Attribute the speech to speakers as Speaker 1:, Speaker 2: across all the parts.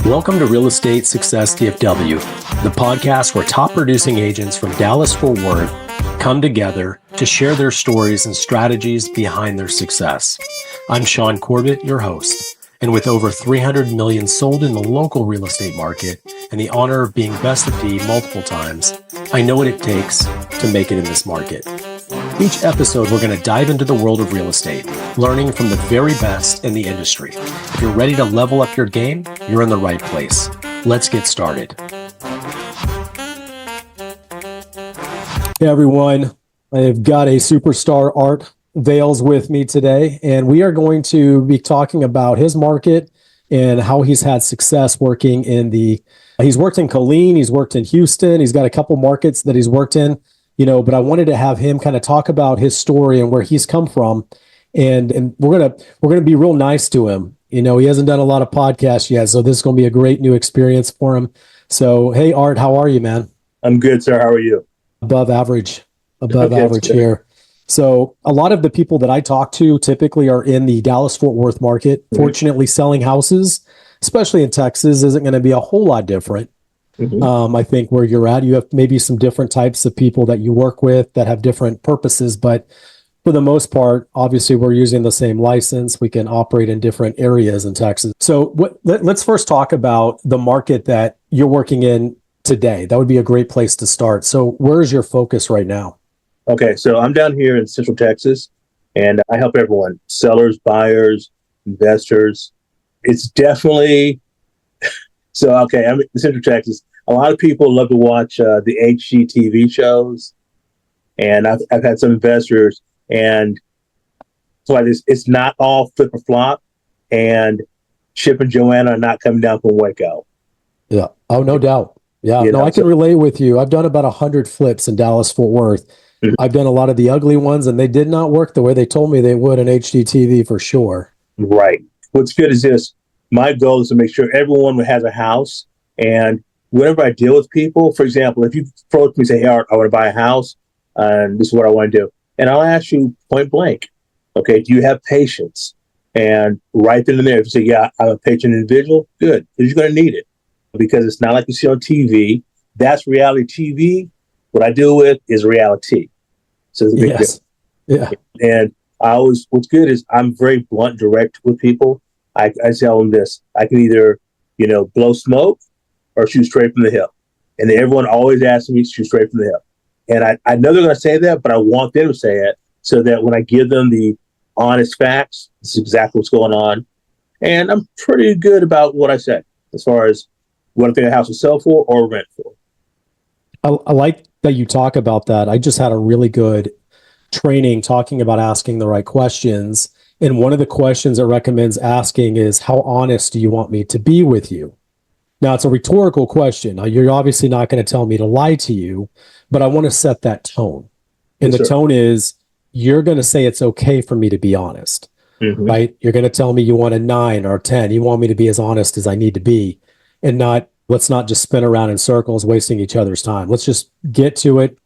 Speaker 1: Welcome to Real Estate Success DFW, the podcast where top producing agents from Dallas-Fort Worth come together to share their stories and strategies behind their success. I'm Shaune Corbett, your host, and with over 300 million sold in the local real estate market and the honor of being best of D multiple times, I know what it takes to make it in this market. Each episode, we're going to dive into the world of real estate, learning from the very best in the industry. If you're ready to level up your game, you're in the right place. Let's get started. Hey everyone, I've got a superstar, Art Vales, with me today, and we are going to be talking about his market and how he's had success working in he's worked in Killeen, he's worked in Houston, he's got a couple markets that he's worked in. But I wanted to have him kind of talk about his story and where he's come from. And we're gonna be real nice to him. He hasn't done a lot of podcasts yet, so this is gonna be a great new experience for him. So hey Art, how are you, man?
Speaker 2: I'm good, sir. How are you?
Speaker 1: Above average here. So a lot of the people that I talk to typically are in the Dallas-Fort Worth market. Mm-hmm. Fortunately, selling houses, especially in Texas, isn't going to be a whole lot different. Mm-hmm. I think where you're at, you have maybe some different types of people that you work with that have different purposes, but for the most part, obviously we're using the same license. We can operate in different areas in Texas. So let's first talk about the market that you're working in today. That would be a great place to start. So where's your focus right now?
Speaker 2: Okay, so I'm down here in Central Texas, and I help everyone, sellers, buyers, investors. It's definitely... So, okay, I'm in Central Texas. A lot of people love to watch the HGTV shows, and I've had some investors, and so it's not all flip or flop, and Chip and Joanna are not coming down from Waco.
Speaker 1: Yeah. Oh, no doubt. Yeah. I can relate with you. I've done about 100 flips in Dallas-Fort Worth. Mm-hmm. I've done a lot of the ugly ones, and they did not work the way they told me they would in HGTV for sure.
Speaker 2: Right. What's good is this. My goal is to make sure everyone has a house, and whenever I deal with people, for example, if you approach me and say, hey, Art, I want to buy a house, and this is what I want to do, and I'll ask you point blank, okay, do you have patience? And right then and there, if you say, yeah, I'm a patient individual, good, because you're going to need it, because it's not like you see on TV. That's reality TV. What I deal with is reality. So it's a big deal. Yeah. And what's good is I'm very blunt, direct with people. I tell them this: I can either, blow smoke or shoot straight from the hip. And then everyone always asks me to shoot straight from the hip. And I know they're going to say that, but I want them to say it so that when I give them the honest facts, this is exactly what's going on. And I'm pretty good about what I say as far as what I think a house will sell for or rent for.
Speaker 1: I like that you talk about that. I just had a really good training talking about asking the right questions. And one of the questions it recommends asking is, how honest do you want me to be with you? Now, it's a rhetorical question. Now, you're obviously not going to tell me to lie to you, but I want to set that tone. And the tone is, you're going to say it's okay for me to be honest, right? You're going to tell me you want a 9 or a 10. You want me to be as honest as I need to be, and let's not just spin around in circles, wasting each other's time. Let's just get to it.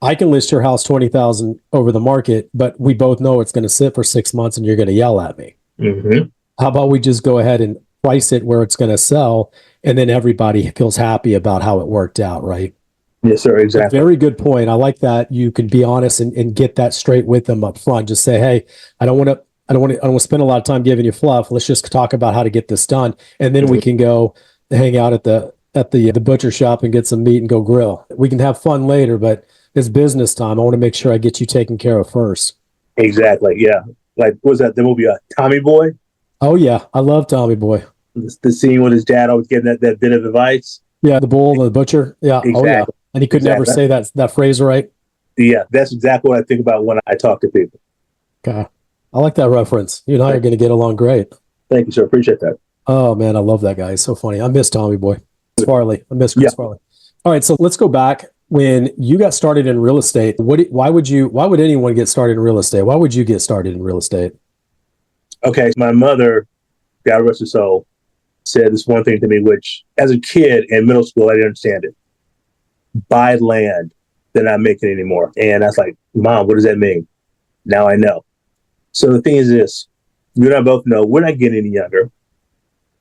Speaker 1: I can list your house $20,000 over the market, but we both know it's going to sit for 6 months and you're going to yell at me. Mm-hmm. How about we just go ahead and price it where it's going to sell, and then everybody feels happy about how it work out, right?
Speaker 2: Yes, sir. Exactly.
Speaker 1: A very good point. I like that you can be honest and get that straight with them up front. Just say, hey, I don't want to spend a lot of time giving you fluff. Let's just talk about how to get this done, and then we can go hang out at the butcher shop and get some meat and go grill. We can have fun later, but it's business time. I want to make sure I get you taken care of first.
Speaker 2: Exactly. Yeah. Like, what was that? The movie Tommy Boy? Oh,
Speaker 1: yeah. I love Tommy Boy.
Speaker 2: The scene with his dad always getting that bit of advice.
Speaker 1: Yeah, the bull and the butcher. Yeah. Exactly. Oh, yeah. And he could never say that phrase right.
Speaker 2: Yeah, that's exactly what I think about when I talk to people.
Speaker 1: Okay. I like that reference. You and I are going to get along great.
Speaker 2: Thank you, sir. Appreciate that.
Speaker 1: Oh, man. I love that guy. He's so funny. I miss Tommy Boy. Farley. I miss Chris Farley. All right. So let's go back. When you got started in real estate, why would anyone get started in real estate? Why would you get started in real estate? Okay.
Speaker 2: My mother, God rest her soul, said this one thing to me, which as a kid in middle school, I didn't understand it. Buy land, they're not making it anymore. And I was like, Mom, what does that mean? Now I know. So the thing is this, you and I both know we're not getting any younger.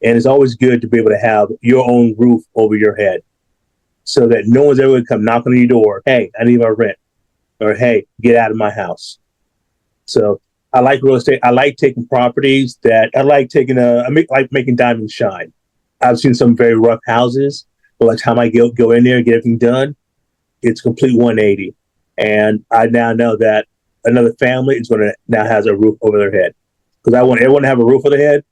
Speaker 2: And it's always good to be able to have your own roof over your head so that no one's ever going to come knock on your door. Hey, I need my rent. Or, hey, get out of my house. So I like real estate. I like taking properties that I like taking like making diamonds shine. I've seen some very rough houses, but by the time I go in there and get everything done, it's complete 180. And I now know that another family is going to now has a roof over their head. Because I want everyone to have a roof over their head.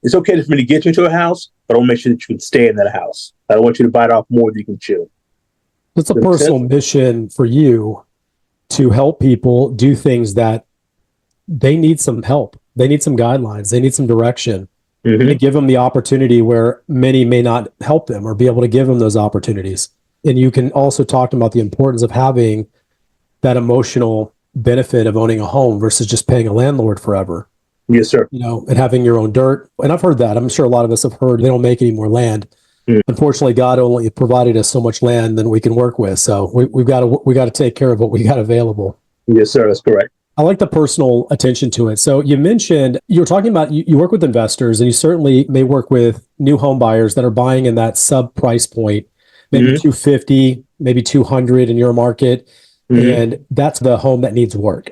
Speaker 2: It's okay for me to get you into a house, but I want to make sure that you can stay in that house. I don't want you to bite off more than you can chew.
Speaker 1: It's a personal mission for you to help people do things that they need some help. They need some guidelines. They need some direction. To give them the opportunity where many may not help them or be able to give them those opportunities. And you can also talk about the importance of having that emotional benefit of owning a home versus just paying a landlord forever.
Speaker 2: Yes, sir.
Speaker 1: You know, and having your own dirt. And I've heard that. I'm sure a lot of us have heard they don't make any more land. Unfortunately, God only provided us so much land than we can work with. So we got to take care of what we got available.
Speaker 2: Yes, sir. That's correct.
Speaker 1: I like the personal attention to it. So you mentioned you were talking about you work with investors, and you certainly may work with new home buyers that are buying in that sub price point, maybe 250, maybe 200 in your market, and that's the home that needs work.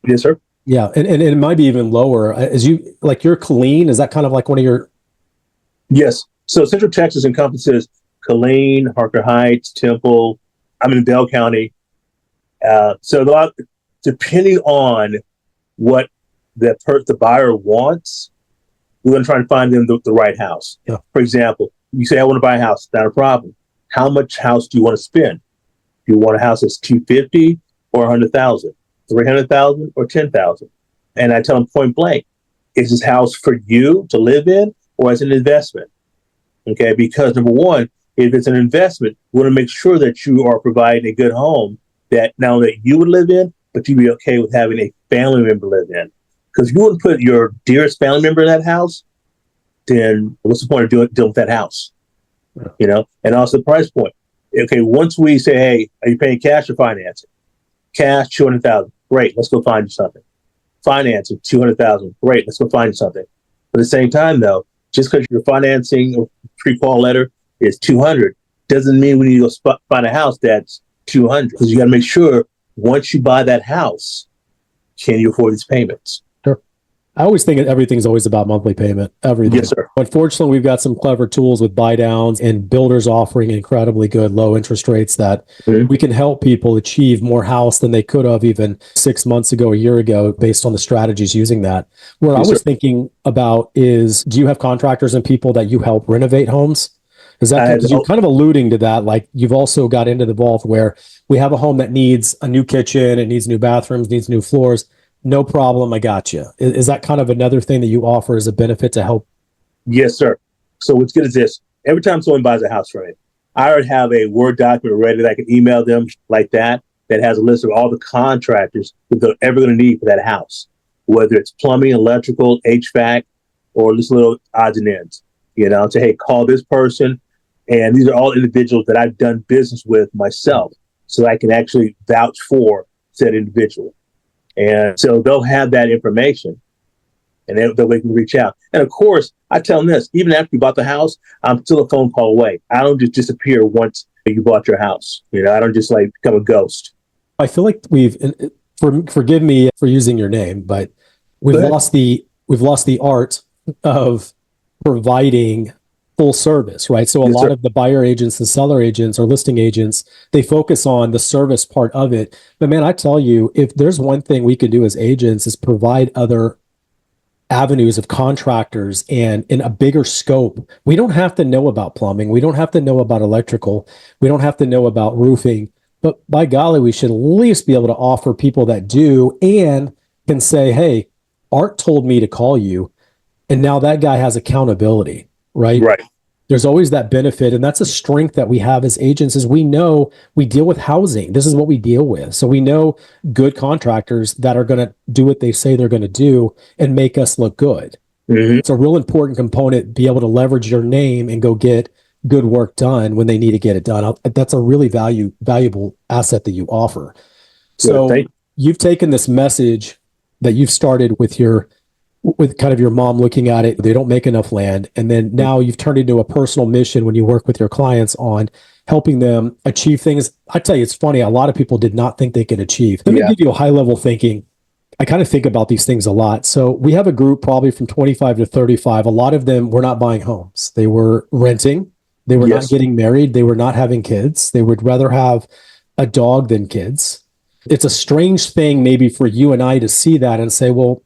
Speaker 2: Yes, sir.
Speaker 1: Yeah, and it might be even lower. As you like your Killeen, is that kind of like one of your?
Speaker 2: Yes. So Central Texas encompasses Killeen, Harker Heights, Temple. I'm in Bell County. So a lot, depending on what the buyer wants, we're going to try and find them the right house.
Speaker 1: Yeah.
Speaker 2: For example, you say, I want to buy a house. Not a problem. How much house do you want to spend? Do you want a house that's $250 or $100,000, $300,000 or $10,000? And I tell them point blank, is this house for you to live in or as an investment? Okay, because number one, if it's an investment, we want to make sure that you are providing a good home that not only you would live in, but you'd be okay with having a family member live in. Because if you wouldn't put your dearest family member in that house, then what's the point of dealing with that house? You know, and also the price point. Okay, once we say, hey, are you paying cash or financing? Cash, $200,000. Great, let's go find you something. Financing, $200,000. Great, let's go find you something. But at the same time, though, just because your financing or pre-qual letter is $200 doesn't mean we need to go find a house that's $200. Because you got to make sure once you buy that house, can you afford these payments?
Speaker 1: Sure. I always think everything's always about monthly payment. Everything.
Speaker 2: Yes, sir.
Speaker 1: Unfortunately, we've got some clever tools with buy downs and builders offering incredibly good low interest rates that we can help people achieve more house than they could have even 6 months ago, a year ago, based on the strategies using that. What I was thinking about is, do you have contractors and people that you help renovate homes? Is that because you're kind of alluding to that? Like you've also got into the vault where we have a home that needs a new kitchen, it needs new bathrooms, needs new floors. No problem, I got you. Is that kind of another thing that you offer as a benefit to help?
Speaker 2: Yes, sir. So what's good is this. Every time someone buys a house from me, I already have a Word document ready that I can email them like that has a list of all the contractors that they're ever going to need for that house, whether it's plumbing, electrical, HVAC, or just little odds and ends. You know, say, hey, call this person. And these are all individuals that I've done business with myself, so I can actually vouch for said individual. And so they'll have that information, and they'll they can reach out. And of course, I tell them this, even after you bought the house, I'm still a phone call away. I don't just disappear once you bought your house. You know, I don't just like become a ghost.
Speaker 1: I feel like forgive me for using your name, but we've lost the art of providing full service, right? So a lot of the buyer agents and seller agents or listing agents, they focus on the service part of it. But man, I tell you, if there's one thing we could do as agents is provide other avenues of contractors and in a bigger scope. We don't have to know about plumbing. We don't have to know about electrical. We don't have to know about roofing. But by golly, we should at least be able to offer people that do and can say, hey, Art told me to call you. And now that guy has accountability, right?
Speaker 2: Right.
Speaker 1: There's always that benefit. And that's a strength that we have as agents is we know we deal with housing. This is what we deal with. So we know good contractors that are going to do what they say they're going to do and make us look good. Mm-hmm. It's a real important component, be able to leverage your name and go get good work done when they need to get it done. That's a really valuable asset that you offer. So you've taken this message that you've started with your with kind of your mom looking at it, they don't make enough land. And then now you've turned into a personal mission when you work with your clients on helping them achieve things. I tell you, it's funny. A lot of people did not think they could achieve. Let me give you a high level thinking. I kind of think about these things a lot. So we have a group probably from 25 to 35. A lot of them were not buying homes. They were renting. They were not getting married. They were not having kids. They would rather have a dog than kids. It's a strange thing maybe for you and I to see that and say, well,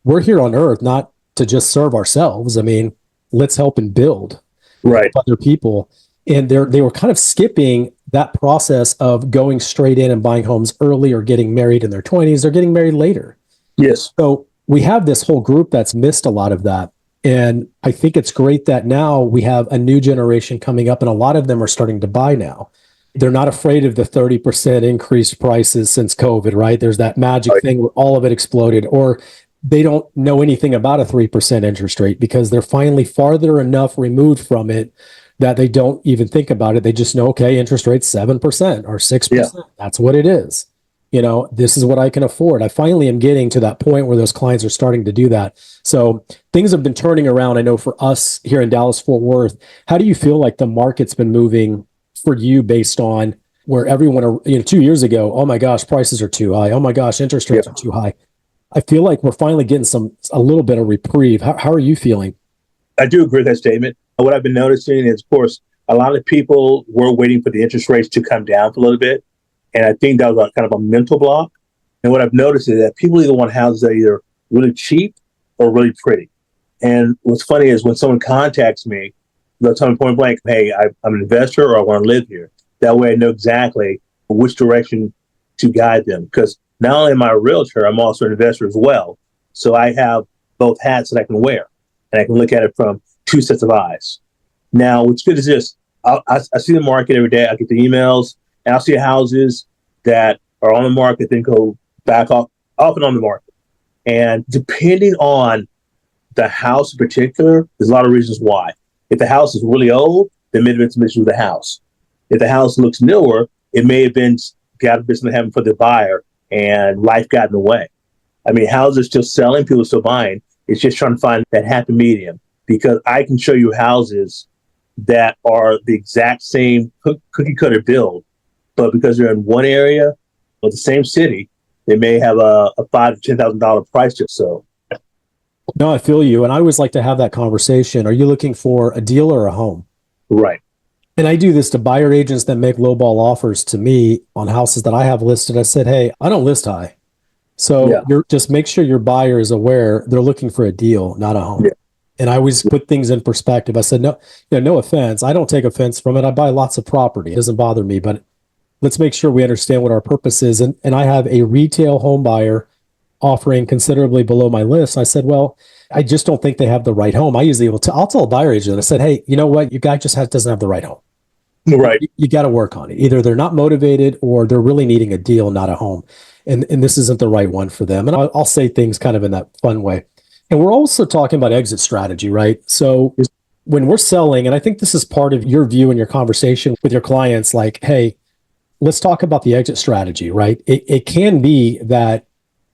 Speaker 1: we're here on earth not to just serve ourselves. I mean, let's help and build other people. And they were kind of skipping that process of going straight in and buying homes early or getting married in their 20s. They're getting married later.
Speaker 2: Yes.
Speaker 1: So we have this whole group that's missed a lot of that. And I think it's great that now we have a new generation coming up, and a lot of them are starting to buy now. They're not afraid of the 30% increased prices since COVID, right? There's that magic thing where all of it exploded, or they don't know anything about a 3% interest rate because they're finally farther enough removed from it that they don't even think about it. They just know, okay, interest rate's 7% or 6%. Yeah. That's what it is. You know, this is what I can afford. I finally am getting to that point where those clients are starting to do that. So things have been turning around. I know for us here in Dallas, Fort Worth, how do you feel like the market's been moving for you based on where everyone, 2 years ago, oh my gosh, prices are too high. Oh my gosh, interest rates are too high. I feel like we're finally getting a little bit of reprieve. How are you feeling?
Speaker 2: I do agree with that statement. What I've been noticing is, of course, a lot of people were waiting for the interest rates to come down for a little bit. And I think that was kind of a mental block. And what I've noticed is that people either want houses that are either really cheap or really pretty. And what's funny is when someone contacts me, they'll tell me point blank, hey, I'm an investor or I want to live here. That way I know exactly which direction to guide them. Because not only am I a realtor, I'm also an investor as well. So I have both hats that I can wear. And I can look at it from two sets of eyes. Now, what's good is this. I see the market every day. I get the emails, and I'll see houses that are on the market, then go back off and on the market. And depending on the house in particular, there's a lot of reasons why. If the house is really old, there may have been some issues with the house. If the house looks newer, it may have been got a business having for the buyer and life got in the way. I mean, houses are still selling, people are still buying. It's just trying to find that happy medium, because I can show you houses that are the exact same cookie cutter build, but because they're in one area of the same city, they may have a $5,000 to $10,000 price difference. So,
Speaker 1: no, I feel you, and I always like to have that conversation. Are you looking for a deal or a home?
Speaker 2: Right.
Speaker 1: And I do this to buyer agents that make lowball offers to me on houses that I have listed. I said, hey, I don't list high. So you're just make sure your buyer is aware they're looking for a deal, not a home. Yeah. And I always put things in perspective. I said, no offense. I don't take offense from it. I buy lots of property. It doesn't bother me, but let's make sure we understand what our purpose is. And I have a retail home buyer offering considerably below my list. I said, well, I just don't think they have the right home. I usually I'll tell a buyer agent, I said, hey, you know what? Your guy just doesn't have the right home.
Speaker 2: Right.
Speaker 1: You got to work on it. Either they're not motivated or they're really needing a deal, not a home. And this isn't the right one for them. And I'll say things kind of in that fun way. And we're also talking about exit strategy, right? So when we're selling, and I think this is part of your view and your conversation with your clients, like, hey, let's talk about the exit strategy, right? It can be that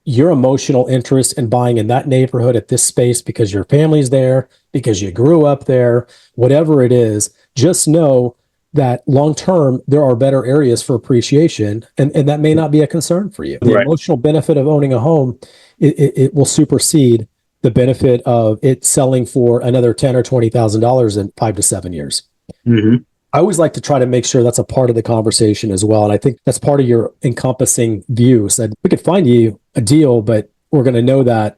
Speaker 1: your emotional interest in buying in that neighborhood at this space because your family's there, because you grew up there, whatever it is, just know that long-term, there are better areas for appreciation, and that may not be a concern for you. The emotional benefit of owning a home, it will supersede the benefit of it selling for another $10,000 or $20,000 in 5 to 7 years.
Speaker 2: Mm-hmm.
Speaker 1: I always like to try to make sure that's a part of the conversation as well. And I think that's part of your encompassing view. So we could find you a deal, but we're going to know that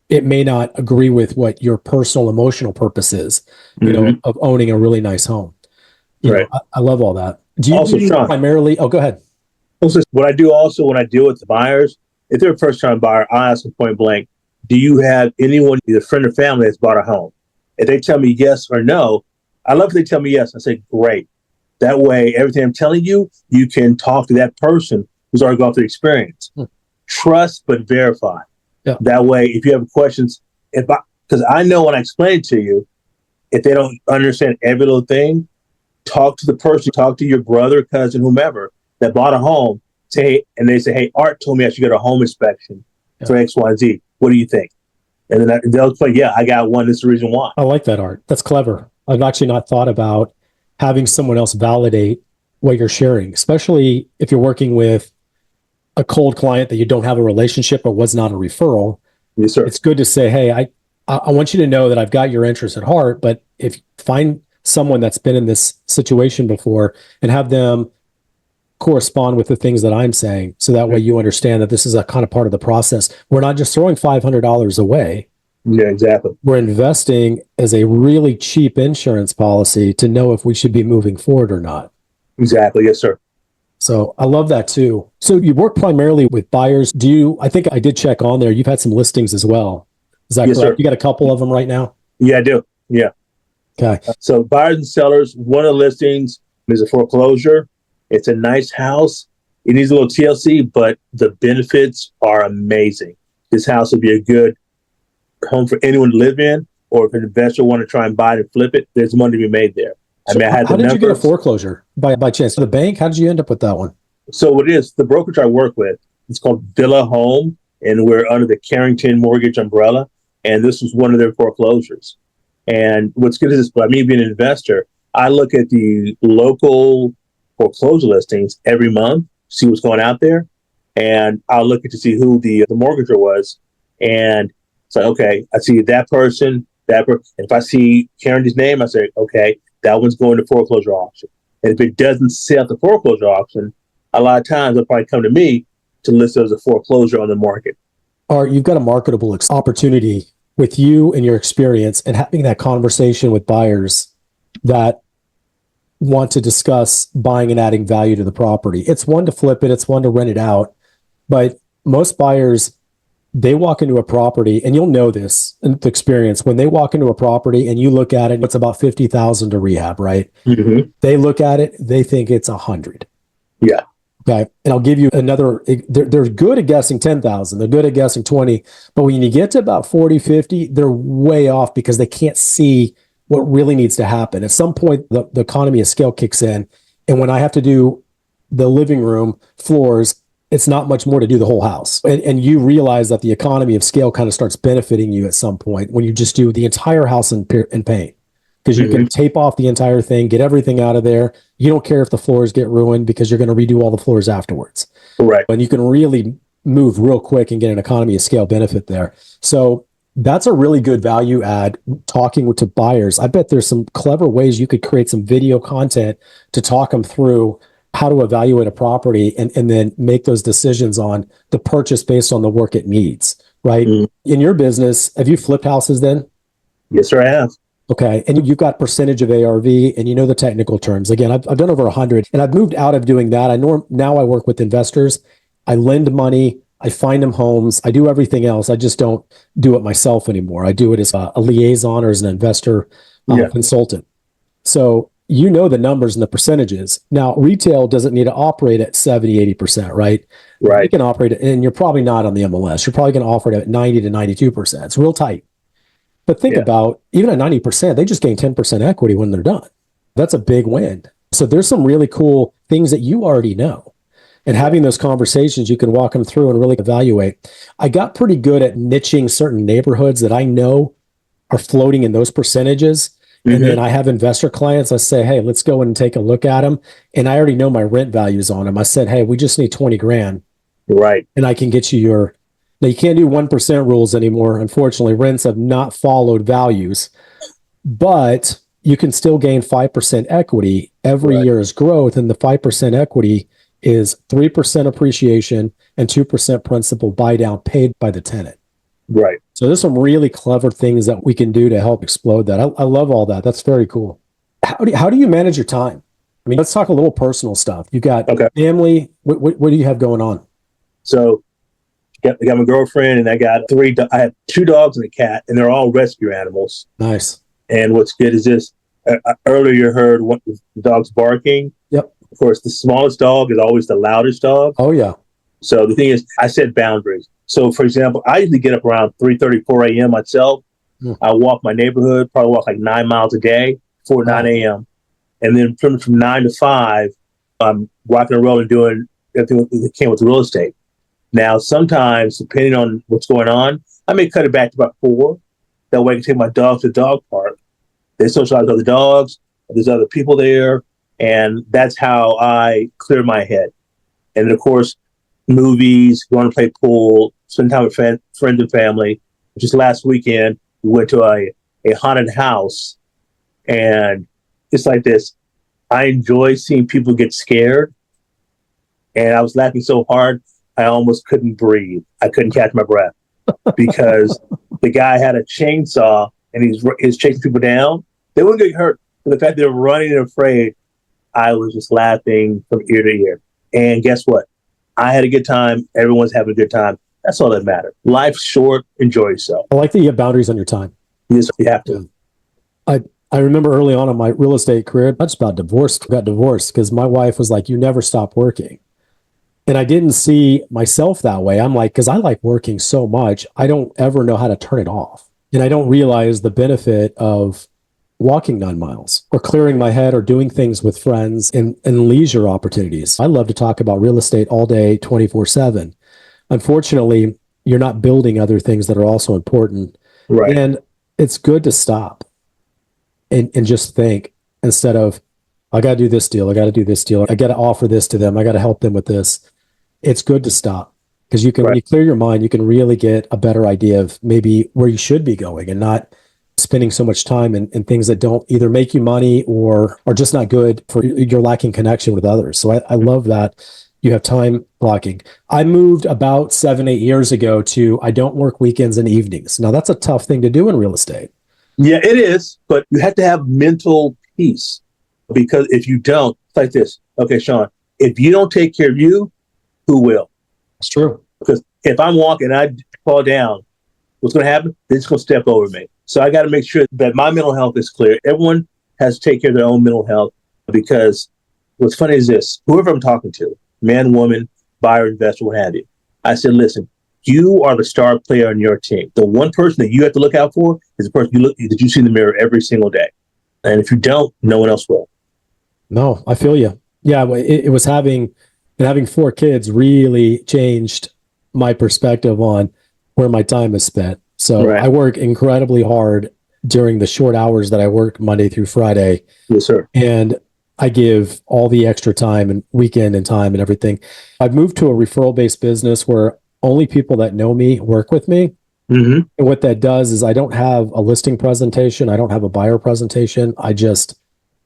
Speaker 1: it may not agree with what your personal emotional purpose is, of owning a really nice home. I love all that. Do you
Speaker 2: also, Shaune,
Speaker 1: primarily? Oh, go ahead.
Speaker 2: Also, what I do also when I deal with the buyers, if they're a first-time buyer, I ask them point blank, do you have anyone, either friend or family, that's bought a home? If they tell me yes or no, I love if they tell me yes. I say, great. That way, everything I'm telling you, you can talk to that person who's already gone through the experience. Trust, but verify. Yeah. That way, if you have questions, because I know when I explain it to you, if they don't understand every little thing, talk to the person, talk to your brother, cousin, whomever that bought a home. Say, and they say, hey, Art told me I should get a home inspection for X, Y, and Z. What do you think? And then they'll say, yeah, I got one. This is the reason why.
Speaker 1: I like that, Art. That's clever. I've actually not thought about having someone else validate what you're sharing, especially if you're working with a cold client that you don't have a relationship or was not a referral.
Speaker 2: Yes, sir.
Speaker 1: It's good to say, hey, I want you to know that I've got your interest at heart, but if find someone that's been in this situation before and have them correspond with the things that I'm saying. So that way you understand that this is a kind of part of the process. We're not just throwing $500 away.
Speaker 2: Yeah, exactly.
Speaker 1: We're investing as a really cheap insurance policy to know if we should be moving forward or not.
Speaker 2: Exactly. Yes, sir.
Speaker 1: So I love that too. So you work primarily with buyers. I think I did check on there. You've had some listings as well. Is that
Speaker 2: Yes,
Speaker 1: correct?
Speaker 2: sir.
Speaker 1: You got a couple of them right now?
Speaker 2: Yeah, I do. Yeah.
Speaker 1: Okay.
Speaker 2: So buyers and sellers, one of the listings is a foreclosure. It's a nice house. It needs a little TLC, but the benefits are amazing. This house would be a good home for anyone to live in, or if an investor want to try and buy it and flip it, there's money to be made there.
Speaker 1: So how did you get a foreclosure by chance? The bank? How did you end up with that one?
Speaker 2: So what it is, the brokerage I work with, it's called Villa Home, and we're under the Carrington Mortgage umbrella. And this was one of their foreclosures. And what's good is this, by me being an investor, I look at the local foreclosure listings every month, see what's going out there. And I'll look at to see who the mortgager was. And it's like, okay, I see that person. If I see Carrington's name, I say, okay, that one's going to foreclosure auction. And if it doesn't sell at the foreclosure auction, a lot of times they'll probably come to me to list it as a foreclosure on the market.
Speaker 1: Art, you've got a marketable opportunity with you and your experience and having that conversation with buyers that want to discuss buying and adding value to the property. It's one to flip it, it's one to rent it out. But most buyers, they walk into a property, and you'll know this in experience, when they walk into a property and you look at it, it's about $50,000 to rehab, right?
Speaker 2: Mm-hmm.
Speaker 1: They look at it, they think it's 100.
Speaker 2: Yeah.
Speaker 1: Okay. And I'll give you another, they're good at guessing 10,000. They're good at guessing 20, but when you get to about 40, 50, they're way off because they can't see what really needs to happen. At some point, the economy of scale kicks in. And when I have to do the living room floors, it's not much more to do the whole house. And you realize that the economy of scale kind of starts benefiting you at some point when you just do the entire house in paint. Because you can tape off the entire thing, get everything out of there. You don't care if the floors get ruined because you're going to redo all the floors afterwards.
Speaker 2: Right.
Speaker 1: And you can really move real quick and get an economy of scale benefit there. So that's a really good value add talking to buyers. I bet there's some clever ways you could create some video content to talk them through how to evaluate a property and then make those decisions on the purchase based on the work it needs, right? In your business, have you flipped houses then?
Speaker 2: Yes, sir, I have.
Speaker 1: Okay. And you've got percentage of ARV and you know the technical terms. Again, I've done over 100 and I've moved out of doing that. Now I work with investors. I lend money. I find them homes. I do everything else. I just don't do it myself anymore. I do it as a liaison or as an investor consultant. So you know the numbers and the percentages. Now, retail doesn't need to operate at 70, 80%, right?
Speaker 2: Right.
Speaker 1: You can operate it, and you're probably not on the MLS. You're probably going to offer it at 90 to 92%. It's real tight. But think about, even at 90%, they just gain 10% equity when they're done. That's a big win. So there's some really cool things that you already know. And having those conversations, you can walk them through and really evaluate. I got pretty good at niching certain neighborhoods that I know are floating in those percentages. And then I have investor clients. I say, hey, let's go in and take a look at them. And I already know my rent values on them. I said, hey, we just need 20 grand.
Speaker 2: Right.
Speaker 1: And I can get you now you can't do 1% rules anymore. Unfortunately, rents have not followed values, but you can still gain 5% equity every year as growth. And the 5% equity is 3% appreciation and 2% principal buy down paid by the tenant.
Speaker 2: Right.
Speaker 1: So there's some really clever things that we can do to help explode that. I love all that. That's very cool. How do you manage your time? I mean, let's talk a little personal stuff. You got family. What do you have going on?
Speaker 2: So I got my girlfriend and I have 2 dogs and a cat, and they're all rescue animals.
Speaker 1: Nice.
Speaker 2: And what's good is this, earlier you heard the dogs barking.
Speaker 1: Yep.
Speaker 2: Of course, the smallest dog is always the loudest dog.
Speaker 1: Oh, yeah.
Speaker 2: So the thing is, I set boundaries. So, for example, I usually get up around 3:30, 4 a.m. myself. I walk my neighborhood, probably walk like 9 miles a day, 9 a.m. And then from 9 to 5, I'm rocking and rolling, doing everything that can with real estate. Now, sometimes, depending on what's going on, I may cut it back to about 4. That way I can take my dogs to the dog park. They socialize with other dogs. There's other people there. And that's how I clear my head. And then, of course, movies, going to play pool, spend time with friends and family. Just last weekend, we went to a haunted house. And it's like this. I enjoy seeing people get scared. And I was laughing so hard, I almost couldn't breathe. I couldn't catch my breath because the guy had a chainsaw and he's chasing people down. They wouldn't get hurt. But the fact they were running and afraid, I was just laughing from ear to ear. And guess what? I had a good time. Everyone's having a good time. That's all that matters. Life's short. Enjoy yourself.
Speaker 1: I like that you have boundaries on your time.
Speaker 2: Yes, you have to.
Speaker 1: I remember early on in my real estate career, I just about got divorced because my wife was like, you never stop working. And I didn't see myself that way. I'm like, because I like working so much, I don't ever know how to turn it off. And I don't realize the benefit of walking 9 miles or clearing my head or doing things with friends and leisure opportunities. I love to talk about real estate all day, 24/7. Unfortunately, you're not building other things that are also important.
Speaker 2: Right.
Speaker 1: And it's good to stop and just think instead of, I got to do this deal. I got to do this deal. I got to offer this to them. I got to help them with this. It's good to stop because you can, when you clear your mind, you can really get a better idea of maybe where you should be going and not spending so much time in things that don't either make you money or are just not good for your lacking connection with others. So I love that you have time blocking. I moved about 7-8 years ago to, I don't work weekends and evenings. Now that's a tough thing to do in real estate.
Speaker 2: Yeah, it is. But you have to have mental peace because if you don't, it's like this. Okay, Shaune, if you don't take care of you, who will?
Speaker 1: It's true.
Speaker 2: Because if I'm walking and I fall down, what's going to happen? They're just going to step over me. So I got to make sure that my mental health is clear. Everyone has to take care of their own mental health because what's funny is this, whoever I'm talking to, man, woman, buyer, investor, what have you, I said, listen, you are the star player on your team. The one person that you have to look out for is the person that you see in the mirror every single day. And if you don't, no one else will.
Speaker 1: No, I feel you. Yeah, it was having 4 kids really changed my perspective on where my time is spent. So I work incredibly hard during the short hours that I work Monday through Friday.
Speaker 2: Yes, sir.
Speaker 1: And I give all the extra time and weekend and time and everything. I've moved to a referral-based business where only people that know me work with me. Mm-hmm. And what that does is I don't have a listing presentation. I don't have a buyer presentation.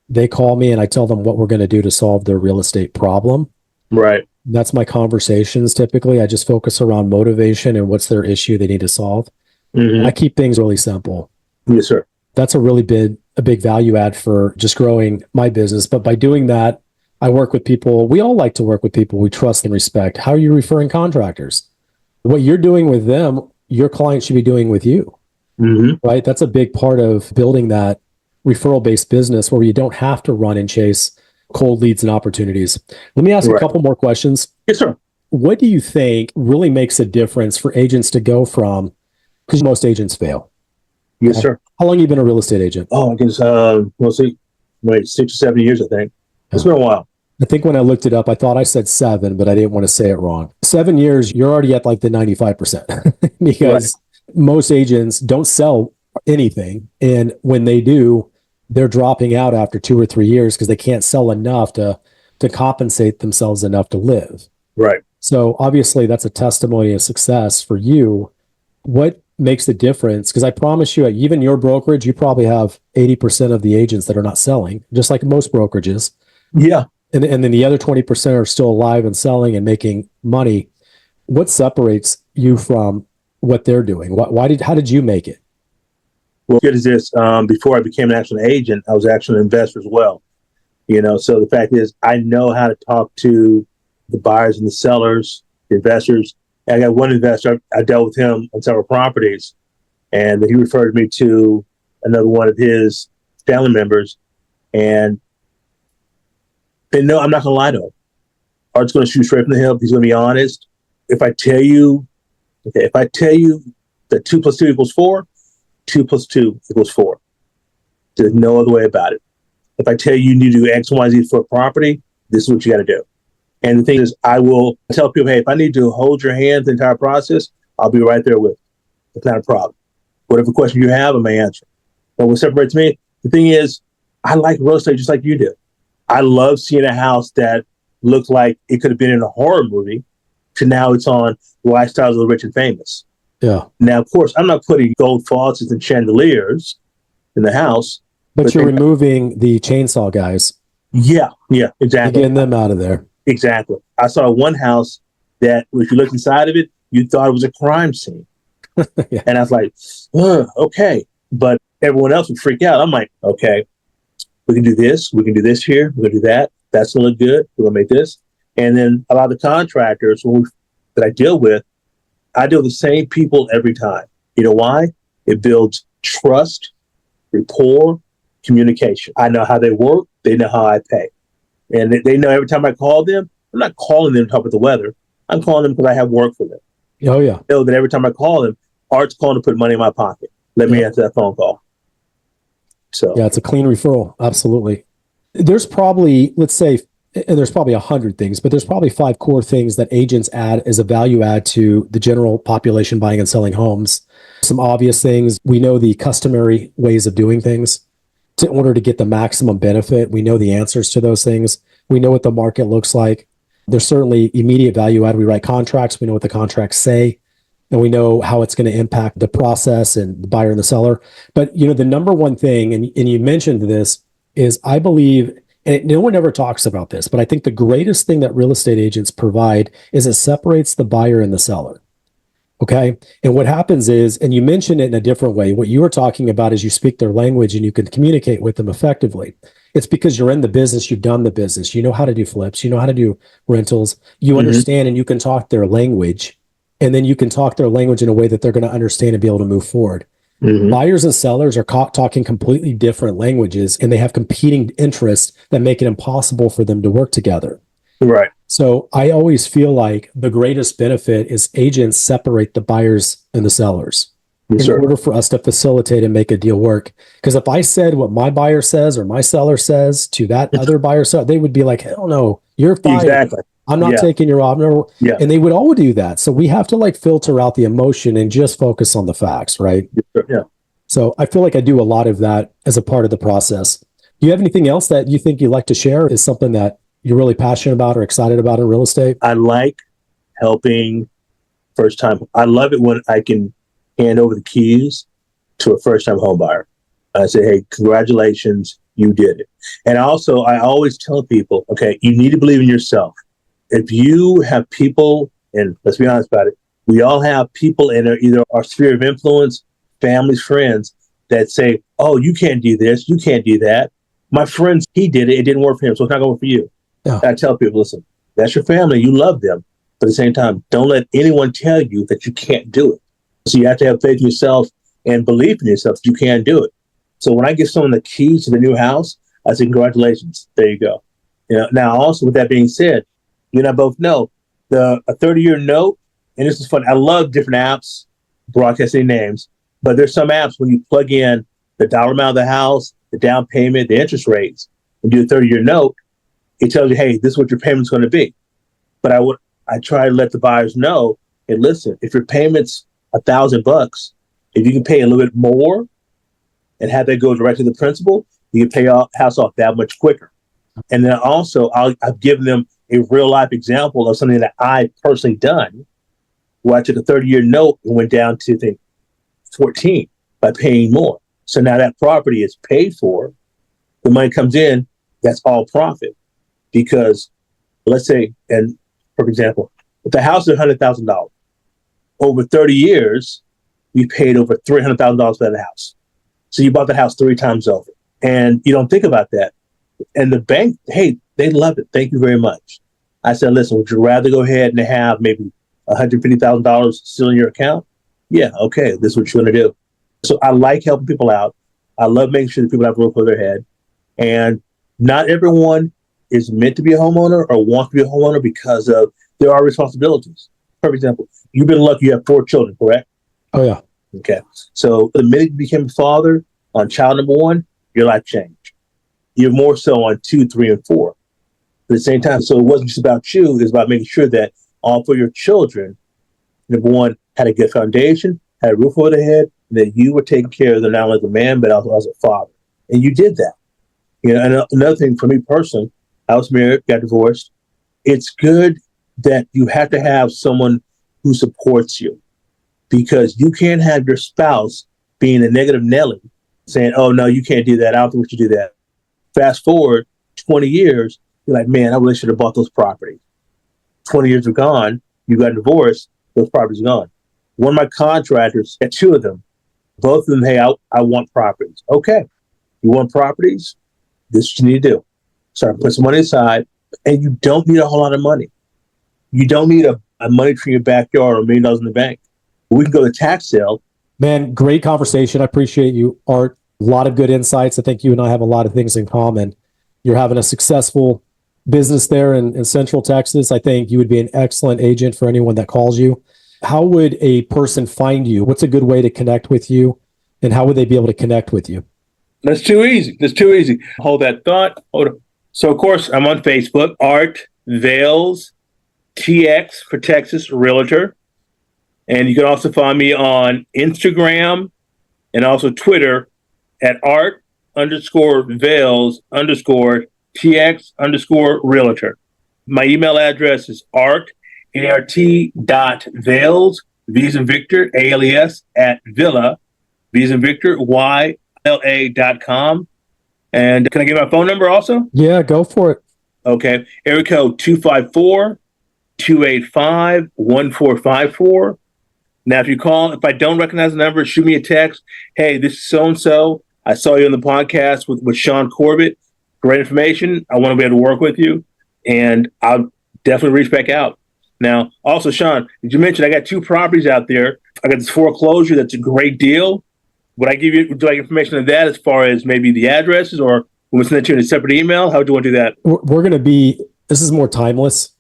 Speaker 1: They call me and I tell them what we're going to do to solve their real estate problem.
Speaker 2: Right.
Speaker 1: That's my conversations typically. I just focus around motivation and what's their issue they need to solve. Mm-hmm. I keep things really simple.
Speaker 2: Yes, sir.
Speaker 1: That's a big value add for just growing my business. But by doing that, I work with people. We all like to work with people we trust and respect. How are you referring contractors? What you're doing with them, your client should be doing with you. Mm-hmm. Right? That's a big part of building that referral-based business where you don't have to run and chase cold leads and opportunities. Let me ask a couple more questions.
Speaker 2: Yes, sir.
Speaker 1: What do you think really makes a difference for agents to go from, because most agents fail?
Speaker 2: Yes, sir.
Speaker 1: How long have you been a real estate agent?
Speaker 2: Oh, I guess, 6 or 7 years, I think. It's been a while.
Speaker 1: I think when I looked it up, I thought I said 7, but I didn't want to say it wrong. 7 years, you're already at like the 95% because most agents don't sell anything. And when they do, they're dropping out after 2 or 3 years because they can't sell enough to compensate themselves enough to live.
Speaker 2: Right.
Speaker 1: So obviously that's a testimony of success for you. What makes the difference? Because I promise you, even your brokerage, you probably have 80% of the agents that are not selling, just like most brokerages.
Speaker 2: Yeah.
Speaker 1: And then the other 20% are still alive and selling and making money. What separates you from what they're doing? How did you make it?
Speaker 2: Well, good as this, before I became an actual agent, I was actually an investor as well. So the fact is, I know how to talk to the buyers and the sellers, the investors. And I got one investor, I dealt with him on several properties, and he referred me to another one of his family members. And they know I'm not going to lie to him. Art's going to shoot straight from the hip. He's going to be honest. If I tell you that 2 + 2 equals 4, 2 + 2 equals 4. There's no other way about it. If I tell you need to do X, Y, Z for a property, this is what you got to do. And the thing is, I will tell people, hey, if I need to hold your hand the entire process, I'll be right there with you. It's not a problem. Whatever question you have, I may answer. But what separates me, the thing is, I like real estate just like you do. I love seeing a house that looks like it could have been in a horror movie to now it's on Lifestyles of the Rich and Famous.
Speaker 1: Yeah.
Speaker 2: Now, of course, I'm not putting gold faucets and chandeliers in the house.
Speaker 1: But you're removing the chainsaw guys.
Speaker 2: Yeah, exactly.
Speaker 1: You're getting them out of there.
Speaker 2: Exactly. I saw one house that, if you looked inside of it, you thought it was a crime scene.
Speaker 1: Yeah.
Speaker 2: And I was like, okay. But everyone else would freak out. I'm like, okay, we can do this. We can do this here. We're going to do that. That's going to look good. We're going to make this. And then a lot of the contractors that I deal with the same people every time. You know why? It builds trust, rapport, communication. I know how they work. They know how I pay. And they know every time I call them, I'm not calling them to talk about the weather. I'm calling them because I have work for them.
Speaker 1: Oh, yeah.
Speaker 2: They know that every time I call them, Art's calling to put money in my pocket. Let me answer that phone call. So
Speaker 1: yeah, it's a clean referral. Absolutely. There's probably, let's say, and there's probably 100 things, but there's probably 5 core things that agents add as a value add to the general population buying and selling homes. Some obvious things. We know the customary ways of doing things. In order to get the maximum benefit, we know the answers to those things. We know what the market looks like. There's certainly immediate value add. We write contracts. We know what the contracts say, and we know how it's going to impact the process and the buyer and the seller. But, the number one thing, and you mentioned this, is I believe, and no one ever talks about this, but I think the greatest thing that real estate agents provide is it separates the buyer and the seller. Okay. And what happens is, and you mentioned it in a different way, what you were talking about is you speak their language and you can communicate with them effectively. It's because you're in the business, you've done the business, you know how to do flips, you know how to do rentals, you understand, and you can talk their language, and then you can talk their language in a way that they're going to understand and be able to move forward. Buyers and sellers are talking completely different languages, and they have competing interests that make it impossible for them to work together.
Speaker 2: Right.
Speaker 1: So I always feel like the greatest benefit is agents separate the buyers and the sellers in order for us to facilitate and make a deal work. Because if I said what my buyer says or my seller says to that other buyer, they would be like, hell no, you're fired.
Speaker 2: Exactly.
Speaker 1: I'm not taking your offer.
Speaker 2: Yeah.
Speaker 1: And they would all do that. So we have to filter out the emotion and just focus on the facts, right?
Speaker 2: Yeah.
Speaker 1: So I feel like I do a lot of that as a part of the process. Do you have anything else that you think you'd like to share is something that you're really passionate about or excited about in real estate?
Speaker 2: I like helping first time. I love it when I can hand over the keys to a first time home buyer. I say, hey, congratulations, you did it. And also, I always tell people, okay, you need to believe in yourself. If you have people, and let's be honest about it, we all have people in either our sphere of influence, families, friends that say, oh, you can't do this, you can't do that. My friend, he did it, it didn't work for him, so it's not going to work for you. Yeah. I tell people, listen, that's your family, you love them. But at the same time, don't let anyone tell you that you can't do it. So you have to have faith in yourself and believe in yourself that you can do it. So when I give someone the keys to the new house, I say, congratulations, there you go. Now also with that being said, you and I both know a 30-year note, and this is fun. I love different apps, broadcasting names, but there's some apps when you plug in the dollar amount of the house, the down payment, the interest rates, and do a 30-year note, it tells you, hey, this is what your payment's going to be. But I try to let the buyers know, hey, listen, if your payment's $1,000, if you can pay a little bit more and have that go directly to the principal, you can pay your house off that much quicker. And then also, I've given them a real life example of something that I personally done, where I took a 30-year note and went down to, I think, 14 by paying more. So now that property is paid for. The money comes in, that's all profit. Because let's say, and for example, if the house is $100,000, over 30 years, we paid over $300,000 for that house. So you bought the house 3 times over. And you don't think about that. And the bank, hey, they love it. Thank you very much. I said, listen, would you rather go ahead and have maybe $150,000 still in your account? Yeah, okay, this is what you're going to do. So I like helping people out. I love making sure that people have a roof over their head. And not everyone is meant to be a homeowner or wants to be a homeowner because of there are responsibilities. For example, you've been lucky you have 4 children, correct?
Speaker 1: Oh, yeah.
Speaker 2: Okay. So the minute you became a father on child number 1, your life changed. You're more so on 2, 3, and 4 at the same time. So it wasn't just about you. It was about making sure that all 4 of your children, number 1, had a good foundation, had a roof over their head, and that you were taking care of them not only as a man, but also as a father. And you did that. And another thing for me personally, I was married, got divorced. It's good that you have to have someone who supports you, because you can't have your spouse being a negative Nelly saying, oh, no, you can't do that. I don't think we should do that. Fast forward 20 years, you're like, man, I really should have bought those properties. 20 years are gone. You got divorced. Those properties are gone. One of my contractors, had two of them, both of them, hey, I want properties. Okay. You want properties? This is what you need to do. Start putting some money aside, and you don't need a whole lot of money. You don't need a money tree in your backyard or $1 million in the bank. We can go to tax sale.
Speaker 1: Man, great conversation. I appreciate you, Art. A lot of good insights. I think you and I have a lot of things in common. You're having a successful business there in Central Texas. I think you would be an excellent agent for anyone that calls you. How would a person find you? What's a good way to connect with you? And how would they be able to connect with you?
Speaker 2: That's too easy. That's too easy. Hold that thought. Hold on. So, of course, I'm on Facebook, Art Vales, TX for Texas Realtor. And you can also find me on Instagram and also Twitter at Art_Vales_TX_Realtor. My email address is art.vales, V as in Victor, ALES, at Villa, V as in Victor, YLA.com. And can I give my phone number also?
Speaker 1: Yeah, go for it.
Speaker 2: Okay. Area code 254-285-1454. Now, if you call, if I don't recognize the number, shoot me a text. Hey, this is so-and-so. I saw you on the podcast with Shaune Corbett. Great information. I want to be able to work with you. And I'll definitely reach back out. Now, also, Shaune, did you mention I got 2 properties out there? I got this foreclosure. That's a great deal. Would I give you information on that as far as maybe the addresses, or we'll send it to you in a separate email? How do you want to do that?
Speaker 1: We're going to this is more timeless.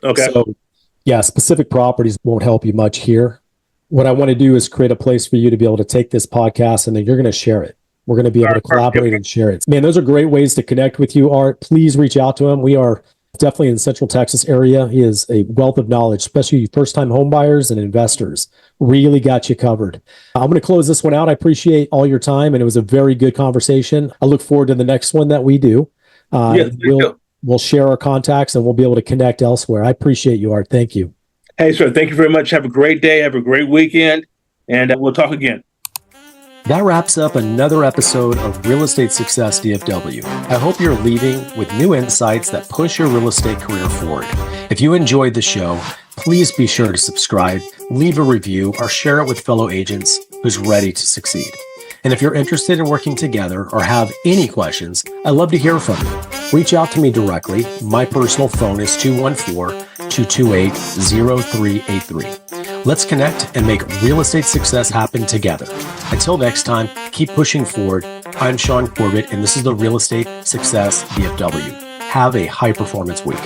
Speaker 2: Okay.
Speaker 1: So, yeah, specific properties won't help you much here. What I want to do is create a place for you to be able to take this podcast, and then you're going to share it. We're going to be able to collaborate and share it. Man, those are great ways to connect with you, Art. Please reach out to him. We are definitely in the Central Texas area. He is a wealth of knowledge, especially first-time home buyers and investors. Really got you covered. I'm going to close this one out. I appreciate all your time, and it was a very good conversation. I look forward to the next one that we do. We'll share our contacts, and we'll be able to connect elsewhere. I appreciate you, Art. Thank you.
Speaker 2: Hey, sir, thank you very much. Have a great day. Have a great weekend, and we'll talk again.
Speaker 1: That wraps up another episode of Real Estate Success DFW. I hope you're leaving with new insights that push your real estate career forward. If you enjoyed the show, please be sure to subscribe, leave a review, or share it with fellow agents who's ready to succeed. And if you're interested in working together or have any questions, I'd love to hear from you. Reach out to me directly. My personal phone is 214-228-0383. Let's connect and make real estate success happen together. Until next time, keep pushing forward. I'm Shaune Corbett, and this is the Real Estate Success DFW. Have a high performance week.